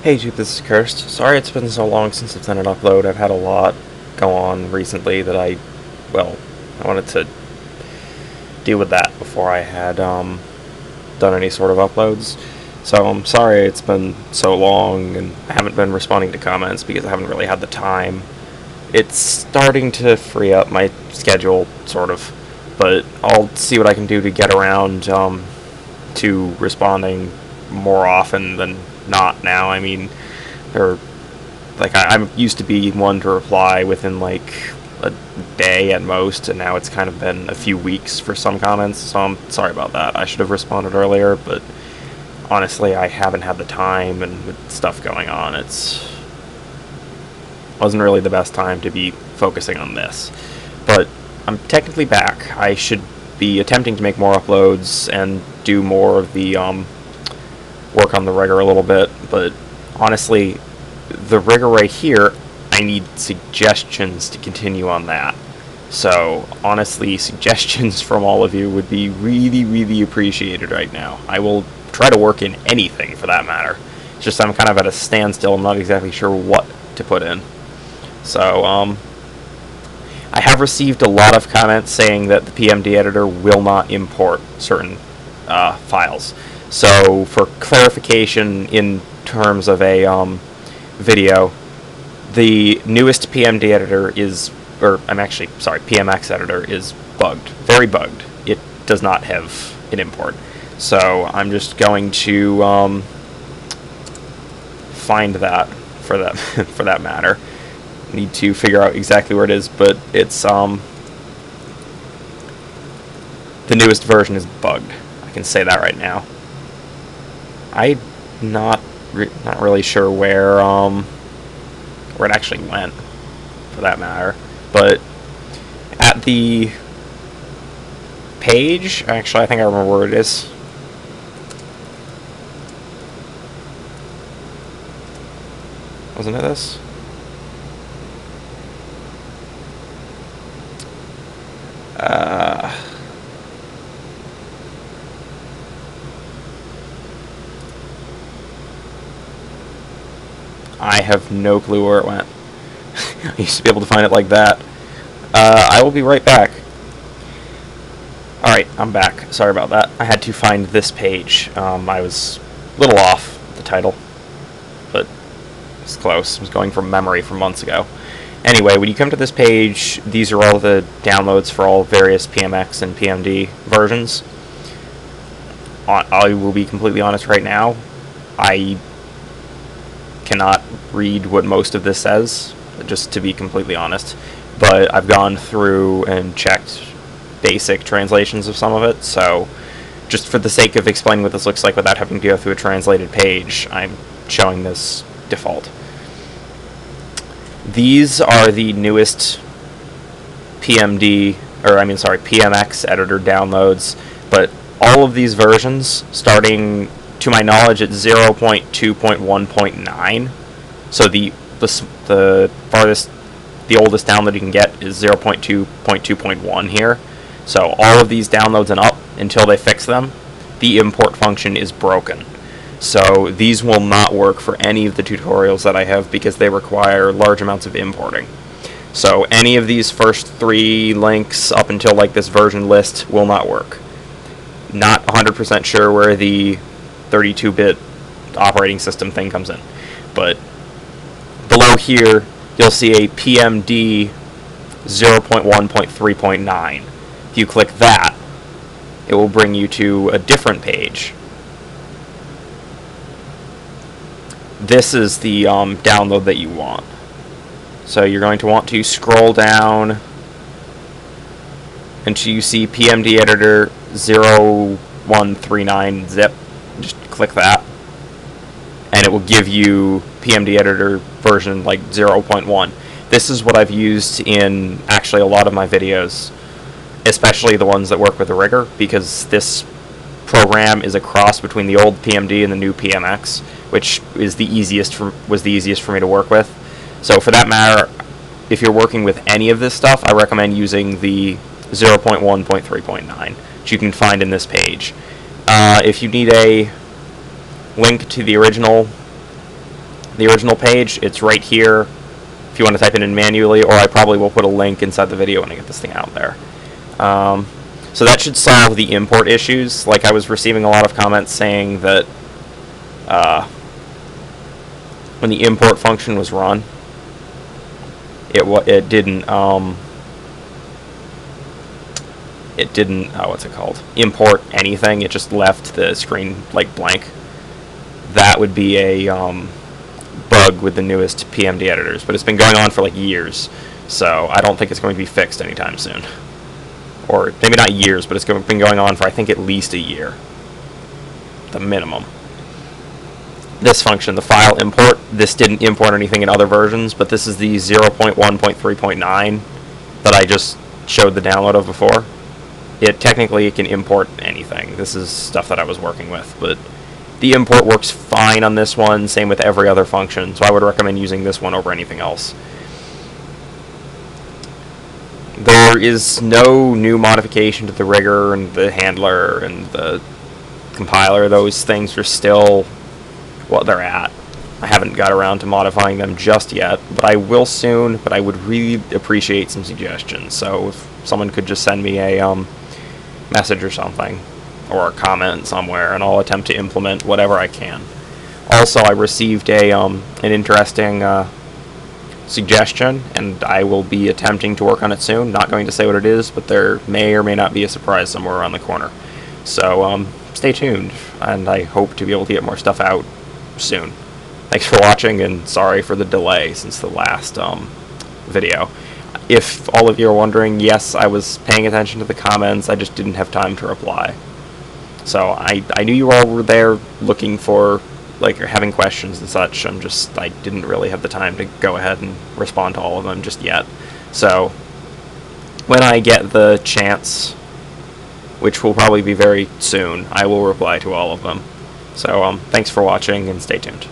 Hey dude, this is Cursed. Sorry it's been so long since I've done an upload. I've had a lot go on recently that I wanted to deal with that before I had done any sort of uploads. So I'm sorry it's been so long and I haven't been responding to comments because I haven't really had the time. It's starting to free up my schedule, sort of, but I'll see what I can do to get around to responding more often than not now. I mean, I'm used to be one to reply within like a day at most, and now it's kind of been a few weeks for some comments, so I'm sorry about that. I should have responded earlier, but honestly, I haven't had the time, and with stuff going on, wasn't really the best time to be focusing on this. But I'm technically back. I should be attempting to make more uploads and do more of the work on the rigger a little bit, but honestly, the rigger right here, I need suggestions to continue on that. So honestly, suggestions from all of you would be really, really appreciated right now. I will try to work in anything for that matter. It's just I'm kind of at a standstill. I'm not exactly sure what to put in. So I have received a lot of comments saying that the PMD editor will not import certain files. So for clarification in terms of a video, the newest PMD editor PMX editor is bugged, very bugged. It does not have an import. So I'm just going to find that for that matter. Need to figure out exactly where it is, but it's the newest version is bugged. I can say that right now. I'm not really sure where it actually went, for that matter. But at the page, actually, I think I remember where it is. Wasn't it this? I have no clue where it went. I used to be able to find it like that. I will be right back. Alright, I'm back. Sorry about that. I had to find this page. I was a little off the title, but it's close. I was going from memory from months ago. Anyway, when you come to this page, these are all the downloads for all various PMX and PMD versions. I will be completely honest right now. I cannot read what most of this says, just to be completely honest. But I've gone through and checked basic translations of some of it, so just for the sake of explaining what this looks like without having to go through a translated page, I'm showing this default. These are the newest PMX editor downloads, but all of these versions, starting, to my knowledge, at 0.2.1.9, so the farthest, the oldest download you can get is 0.2.2.1 here. So all of these downloads and up, until they fix them, the import function is broken. So these will not work for any of the tutorials that I have because they require large amounts of importing. So any of these first 3 links up until like this version list will not work. Not 100% sure where the 32-bit operating system thing comes in, but below here you'll see a PMD 0.1.3.9. If you click that, it will bring you to a different page. This is the download that you want. So you're going to want to scroll down until you see PMD editor 0139 zip. Just click that, and it will give you PMD editor version like 0.1. This is what I've used in actually a lot of my videos, especially the ones that work with the rigger, because this program is a cross between the old PMD and the new PMX, which is was the easiest for me to work with. So for that matter, if you're working with any of this stuff, I recommend using the 0.1.3.9, which you can find in this page. If you need a link to the original the original page, it's right here if you want to type it in manually, or I probably will put a link inside the video when I get this thing out there. So that should solve the import issues. Like, I was receiving a lot of comments saying that when the import function was run, it didn't what's it called, import anything. It just left the screen like blank. That would be a bug with the newest PMD editors, but it's been going on for like years, so I don't think it's going to be fixed anytime soon. Or maybe not years, but it's been going on for, I think, at least a year, the minimum. This function, the file import, this didn't import anything in other versions, but this is the 0.1.3.9 that I just showed the download of before. It technically can import anything. This is stuff that I was working with, but the import works fine on this one, same with every other function, so I would recommend using this one over anything else. There is no new modification to the rigger and the handler and the compiler. Those things are still what they're at. I haven't got around to modifying them just yet, but I will soon. But I would really appreciate some suggestions. So if someone could just send me a message or something, or a comment somewhere, and I'll attempt to implement whatever I can. Also, I received an interesting suggestion, and I will be attempting to work on it soon. Not going to say what it is, but there may or may not be a surprise somewhere around the corner. So stay tuned, and I hope to be able to get more stuff out soon. Thanks for watching, and sorry for the delay since the last video. If all of you are wondering, yes, I was paying attention to the comments, I just didn't have time to reply. So I knew you all were there looking for, like, or having questions and such. I didn't really have the time to go ahead and respond to all of them just yet. So when I get the chance, which will probably be very soon, I will reply to all of them. So thanks for watching, and stay tuned.